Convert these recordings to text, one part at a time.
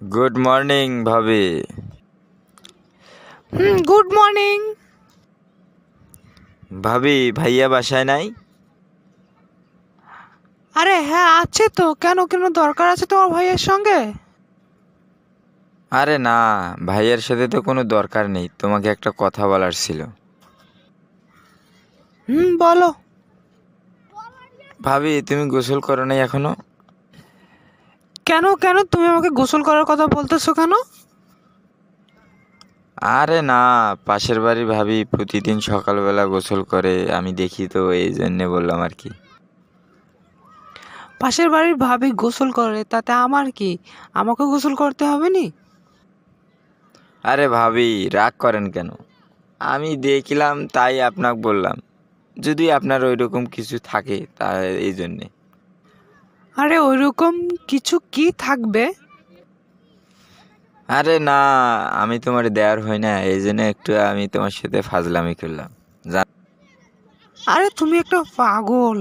Good morning ভাবি। Good morning. ভাবি, ভাইয়া বাসায় নাই? আরে হ্যাঁ, আছে তো। কেন কেন দরকার আছে তোমার ভাইয়ের সঙ্গে? আরে না, ভাইয়ার সাথে তো কোনো দরকার নেই, তোমাকে একটা কথা বলার ছিল। বলো। ভাবি, তুমি গোসল করো নাই এখনো? কেন কেন তুমি আমাকে গোসল করার কথা বলতেছো কেন? আরে না, পাশের বাড়ি ভাবি প্রতিদিন সকালবেলা গোসল করে, আমি দেখি তো, এই জন্যে বললাম আর কি। পাশের বাড়ির ভাবি গোসল করে তাতে আমার কি? আমাকে গোসল করতে হবে নি? আরে ভাবি, রাগ করেন কেন? আমি দেখলাম তাই আপনাকে বললাম, যদি আপনার ওই রকম কিছু থাকে তা এই জন্যে। আরে ওইরকম কিছু কি থাকবে? আরে না, আমি তোমার দেওয়ার হই না, এই জন্য একটু আমি তোমার সাথে ফাজলামি করলাম। আরে তুমি একটা পাগল।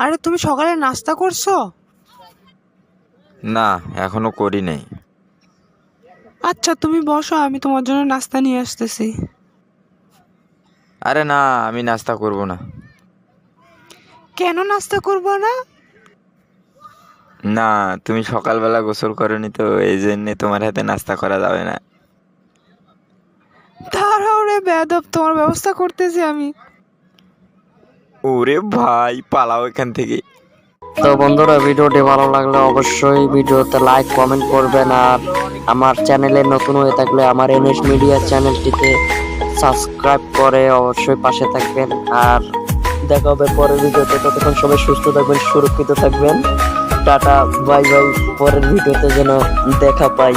আরে তুমি সকালে নাস্তা করছো? না, এখনো করি নাই। আচ্ছা তুমি বসো, আমি তোমার জন্য নাস্তা নিয়ে আসতেছি। আরে না, আমি নাস্তা করব না। কেন নাস্তা করবো না? না, তুমি সকালবেলা গোসল করনি তো, এই জন্যে তোমার হাতে নাস্তা করা যাবে না। দাঁড়াও রে বেয়াদব, তোমার ব্যবস্থা করতেছি আমি। ওরে ভাই, পালাও এখান থেকে। তো বন্ধুরা, ভিডিওটি ভালো লাগলে অবশ্যই ভিডিওতে লাইক কমেন্ট করবেন, আর আমার চ্যানেলে নতুন হয়ে থাকলে আমার এনএস মিডিয়া চ্যানেলটিতে সাবস্ক্রাইব করে অবশ্যই পাশে থাকবেন। আর দেখা হবে পরের ভিডিওতে, ততক্ষণ সবাই সুস্থ থাকবেন, সুরক্ষিত থাকবেন। Tata, bye bye. পরের ভিডিওতে যেন দেখা পাই।